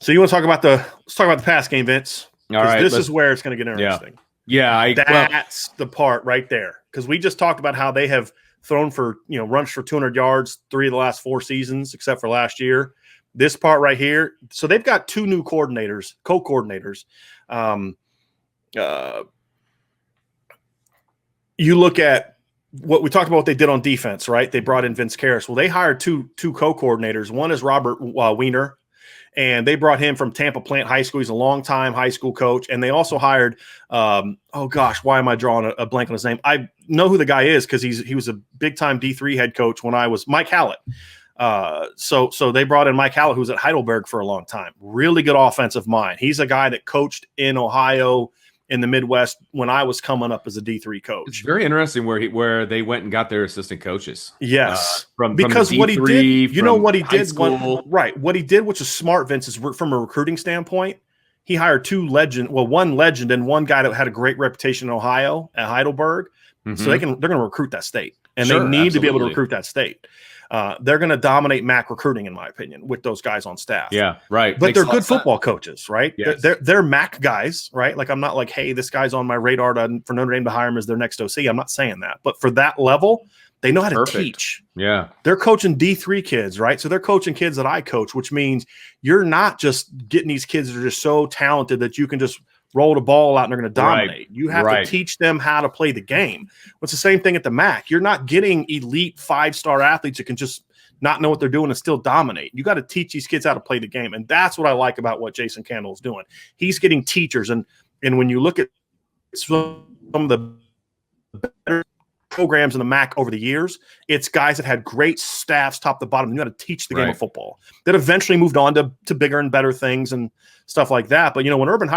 So you want to talk about let's talk about the pass game, Vince. All right. This is where it's going to get interesting. Yeah. That's the part right there. Because we just talked about how they have thrown for, runs for 200 yards 3 of the last 4 seasons, except for last year. This part right here. So they've got 2 new co-coordinators. You look at what we talked about, what they did on defense, right? They brought in Vince Karras. Well, they hired two co-coordinators. One is Robert Weiner, and they brought him from Tampa Plant High School. He's a longtime high school coach. And they also hired, why am I drawing a blank on his name? I know who the guy is because he was a big-time D3 head coach when I was Mike Hallett. So they brought in Mike Hallett, who was at Heidelberg for a long time. Really good offensive mind. He's a guy that coached in Ohio, in the Midwest, when I was coming up as a D3 coach. It's very interesting where they went and got their assistant coaches. Yes. Because what he did, what he did, what he did, which is smart, Vince, is from a recruiting standpoint, he hired one legend and one guy that had a great reputation in Ohio at Heidelberg. Mm-hmm. So they're going to recruit that state. And they need to be able to recruit that state. They're going to dominate MAC recruiting, in my opinion, with those guys on staff. Yeah, right. But they're good football coaches, right? Yes. They're MAC guys, right? Like, I'm not like, hey, this guy's on my radar for Notre Dame to hire him as their next OC. I'm not saying that. But for that level, they know how to teach. Yeah. They're coaching D3 kids, right? So they're coaching kids that I coach, which means you're not just getting these kids that are just so talented that you can just roll the ball out and they're going to dominate. Right. You have to teach them how to play the game. It's the same thing at the MAC. You're not getting elite 5-star athletes that can just not know what they're doing and still dominate. You got to teach these kids how to play the game. And that's what I like about what Jason Candle is doing. He's getting teachers. And when you look at some of the better programs in the MAC over the years, it's guys that had great staffs top to bottom. You got to teach the game of football that eventually moved on to bigger and better things and stuff like that. But, when Urban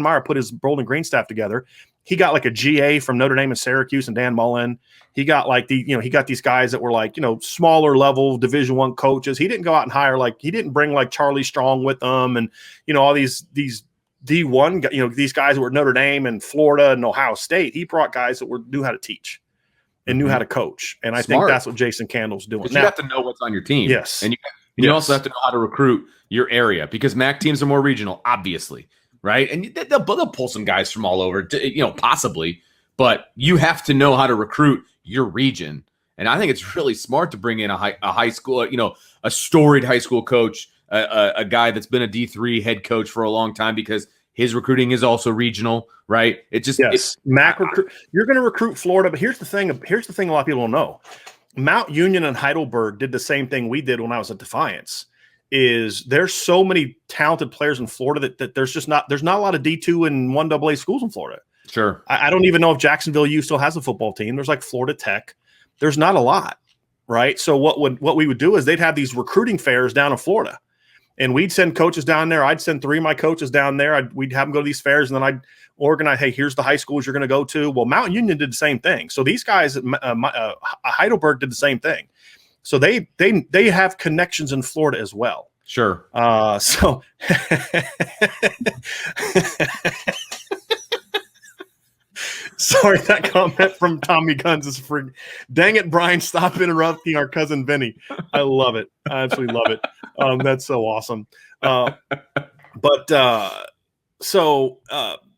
Meyer put his Bowling Green staff together, he got like a GA from Notre Dame and Syracuse and Dan Mullen. He got like he got these guys that were like, smaller level Division I coaches. He didn't go out and hire he didn't bring like Charlie Strong with them and, all these D1, these guys that were Notre Dame and Florida and Ohio State. He brought guys that knew how to teach and knew how to coach. And I think that's what Jason Candle's doing. You have to know what's on your team. Yes. And you also have to know how to recruit your area because MAC teams are more regional, obviously. Right. And they'll pull some guys from all over, possibly. But you have to know how to recruit your region. And I think it's really smart to bring in a high school, a storied high school coach, a guy that's been a D3 head coach for a long time because his recruiting is also regional, right? It's MAC recruit. You're going to recruit Florida, but here's the thing. Here's the thing a lot of people don't know. Mount Union and Heidelberg did the same thing we did when I was at Defiance. There's so many talented players in Florida that there's not a lot of D2 and 1AA schools in Florida. Sure. I don't even know if Jacksonville U still has a football team. There's like Florida Tech. There's not a lot, right? So what we would do is they'd have these recruiting fairs down in Florida, and we'd send coaches down there. I'd send 3 of my coaches down there. We'd have them go to these fairs, and then I'd organize, hey, here's the high schools you're going to go to. Well, Mount Union did the same thing. So these guys at Heidelberg did the same thing. So they have connections in Florida as well. Sure. So sorry, that comment from Tommy Guns is free. Dang it, Brian, stop interrupting our cousin Vinny. I love it. I absolutely love it. That's so awesome.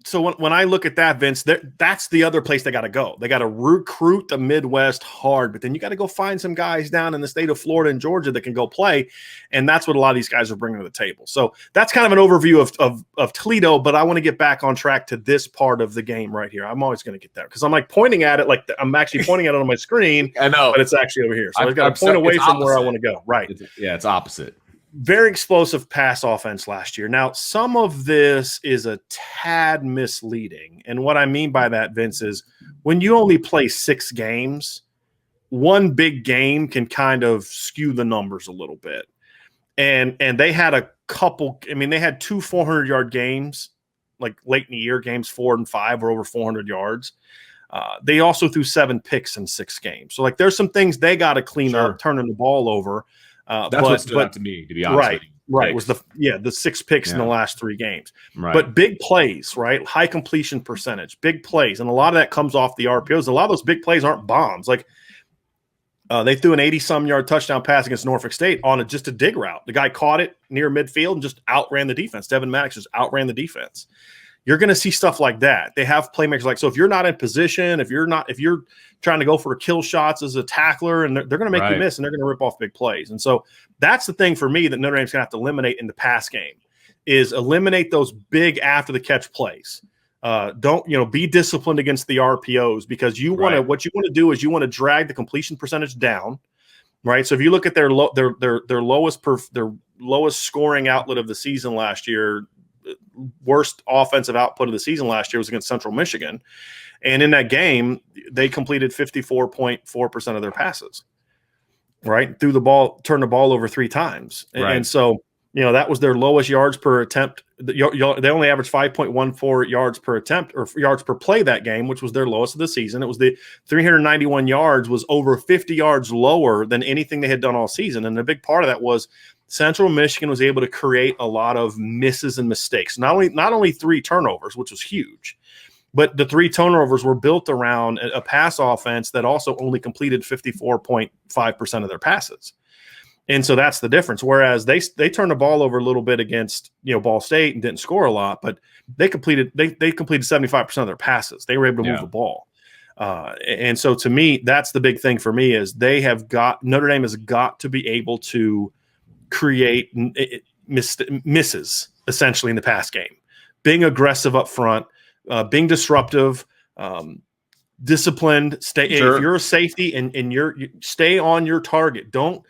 So when I look at that, Vince, that's the other place they got to go. They got to recruit the Midwest hard, but then you got to go find some guys down in the state of Florida and Georgia that can go play, and that's what a lot of these guys are bringing to the table. So that's kind of an overview of Toledo, but I want to get back on track to this part of the game right here. I'm always going to get there because I'm like pointing at it like I'm actually pointing at it on my screen. I know, but it's actually over here. So I've got to point away from where I want to go. Right. It's opposite. Very explosive pass offense last year. Now, some of this is a tad misleading. And what I mean by that, Vince, is when you only play 6 games, one big game can kind of skew the numbers a little bit. And they had a couple – they had 2 400-yard games, like late in the year, games 4 and 5 were over 400 yards. They also threw 7 picks in 6 games. So, there's some things they got to clean up, turning the ball over. That's what stood out to me, to be honest with you. Right. Was the 6 picks in the last 3 games. Right. But big plays, right? High completion percentage, big plays. And a lot of that comes off the RPOs. A lot of those big plays aren't bombs. Like They threw an 80-some yard touchdown pass against Norfolk State on just a dig route. The guy caught it near midfield and just outran the defense. Devin Maddox just outran the defense. You're going to see stuff like that. They have playmakers like, so if you're not in position, if you're trying to go for kill shots as a tackler, and they're going to make you miss, and they're going to rip off big plays. And so that's the thing for me that Notre Dame's going to have to eliminate in the pass game, is eliminate those big after the catch plays. Don't be disciplined against the RPOs, because what you want to do is you want to drag the completion percentage down, right? So if you look at their lowest scoring outlet of the season last year, worst offensive output of the season last year was against Central Michigan, and in that game they completed 54.4% of their passes, right? Turned the ball over 3 times, and so that was their lowest yards per attempt. They only averaged 5.14 yards per attempt, or yards per play, that game, which was their lowest of the season. It was the 391 yards was over 50 yards lower than anything they had done all season. And a big part of that was Central Michigan was able to create a lot of misses and mistakes. Not only 3 turnovers, which was huge, but the 3 turnovers were built around a pass offense that also only completed 54.5% of their passes. And so that's the difference. Whereas they turned the ball over a little bit against Ball State and didn't score a lot, but they completed 75% of their passes. They were able to move the ball. And so to me, that's the big thing for me, is Notre Dame has got to be able to create misses essentially in the pass game, being aggressive up front, being disruptive, disciplined. If you're a safety and you stay on your target, don't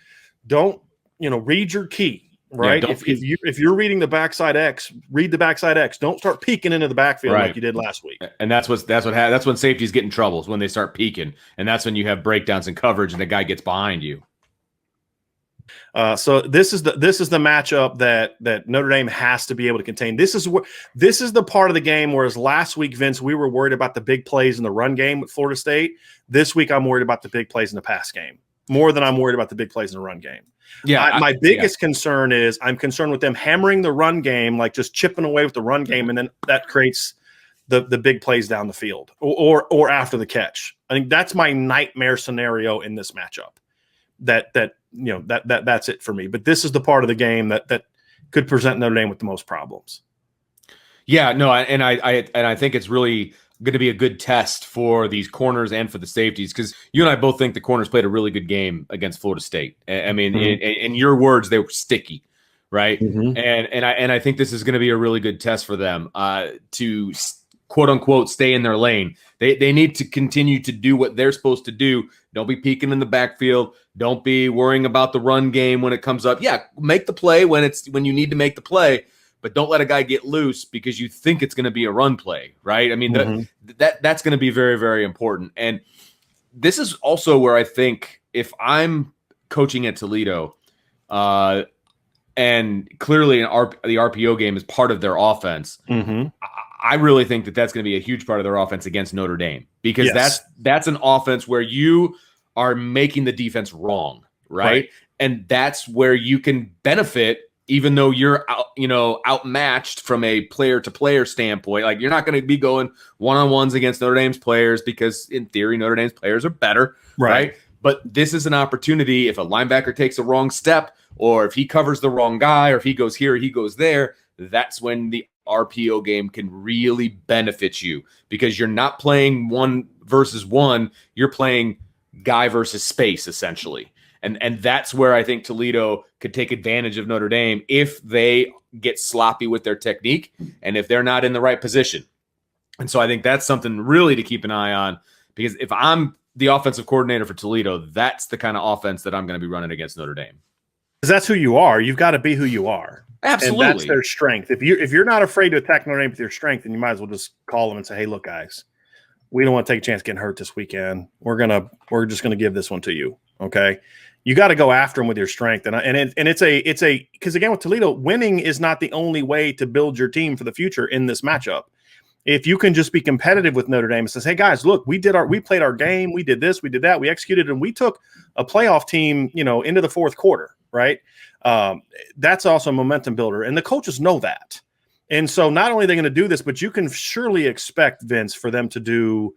read your key, right? Yeah, if you're reading the backside X, read the backside X. Don't start peeking into the backfield like you did last week. And that's when safeties get in trouble, is when they start peeking, and that's when you have breakdowns in coverage and the guy gets behind you. So this is the matchup that Notre Dame has to be able to contain. This is the part of the game, whereas last week, Vince, we were worried about the big plays in the run game with Florida State. This week, I'm worried about the big plays in the pass game more than I'm worried about the big plays in the run game. Yeah, my biggest concern is I'm concerned with them hammering the run game, like just chipping away with the run game, and then that creates the big plays down the field or after the catch. I think that's my nightmare scenario in this matchup. That's it for me. But this is the part of the game that could present Notre Dame with the most problems. Yeah, no, and I think it's really going to be a good test for these corners and for the safeties, because you and I both think the corners played a really good game against Florida State. I mean, in your words, they were sticky, right? Mm-hmm. And I think this is going to be a really good test for them to quote unquote stay in their lane. They need to continue to do what they're supposed to do. Don't be peeking in the backfield. Don't be worrying about the run game when it comes up. Yeah, make the play when you need to make the play, but don't let a guy get loose because you think it's going to be a run play, right? I mean, that's going to be very, very important. And this is also where I think if I'm coaching at Toledo, and clearly the RPO game is part of their offense, I really think that's going to be a huge part of their offense against Notre Dame, because that's an offense where you are making the defense wrong, right? And that's where you can benefit, even though you're outmatched from a player-to-player standpoint. Like, you're not going to be going one-on-ones against Notre Dame's players because, in theory, Notre Dame's players are better, right? But this is an opportunity. If a linebacker takes a wrong step, or if he covers the wrong guy, or if he goes here or he goes there, that's when the RPO game can really benefit you, because you're not playing 1 versus 1. You're playing guy versus space, essentially. And that's where I think Toledo could take advantage of Notre Dame if they get sloppy with their technique and if they're not in the right position. And so I think that's something really to keep an eye on, because if I'm the offensive coordinator for Toledo, that's the kind of offense that I'm going to be running against Notre Dame. Because that's who you are. You've got to be who you are. Absolutely. And that's their strength. If you're not afraid to attack Notre Dame with your strength, then you might as well just call them and say, hey, look, guys, we don't want to take a chance getting hurt this weekend. We're just gonna give this one to you. Okay. You got to go after them with your strength. And it's because again, with Toledo, winning is not the only way to build your team for the future in this matchup. If you can just be competitive with Notre Dame and says, hey guys, look, we played our game. We did this, we did that. We executed, and we took a playoff team, into the fourth quarter. Right. That's also a momentum builder. And the coaches know that. And so not only are they going to do this, but you can surely expect, Vince, for them to do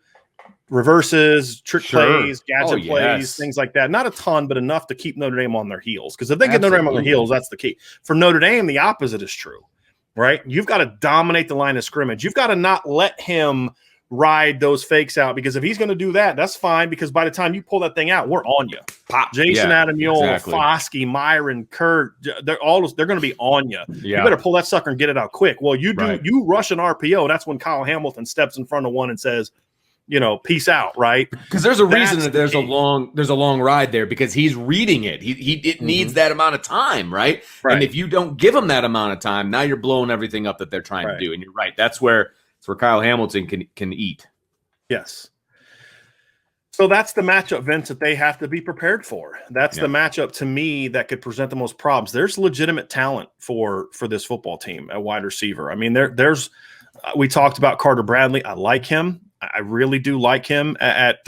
reverses, trick plays, gadget plays, yes. things like that. Not a ton, but enough to keep Notre Dame on their heels. Because if they get Notre Dame on their heels, that's the key. For Notre Dame, the opposite is true, right? You've got to dominate the line of scrimmage. You've got to not let him ride those fakes out, because if he's going to do that, that's fine, because by the time you pull that thing out, we're on you. Pop. Jason Adamuola, Foskey, Myron, Kurt, they're going to be on you. You better pull that sucker and get it out quick. Well, you you rush an RPO, that's when Kyle Hamilton steps in front of one and says, peace out, right? Because there's a reason that there's a long ride there, because he's reading it. It needs that amount of time, right? And if you don't give him that amount of time, now you're blowing everything up that they're trying to do. And you're right. That's where Kyle Hamilton can eat. Yes. So that's the matchup, Vince, that they have to be prepared for. That's the matchup, to me, that could present the most problems. There's legitimate talent for this football team at wide receiver. I mean, there's we talked about Carter Bradley. I like him. I really do like him at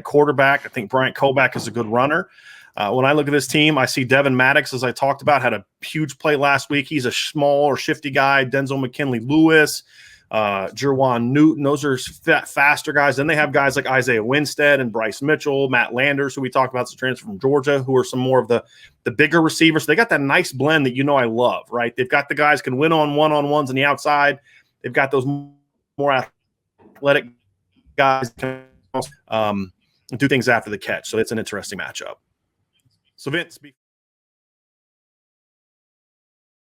quarterback. I think Bryant Koback is a good runner. When I look at this team, I see Devin Maddox, as I talked about, had a huge play last week. He's a small or shifty guy. Denzel McKinley-Lewis, Jerwan Newton. Those are faster guys. Then they have guys like Isaiah Winstead and Bryce Mitchell, Matt Landers, who we talked about, the transfer from Georgia, who are some more of the bigger receivers. So they got that nice blend that I love, right? They've got the guys can win on one-on-ones on the outside. They've got those more athletic guys can do things after the catch. So it's an interesting matchup. So Vince.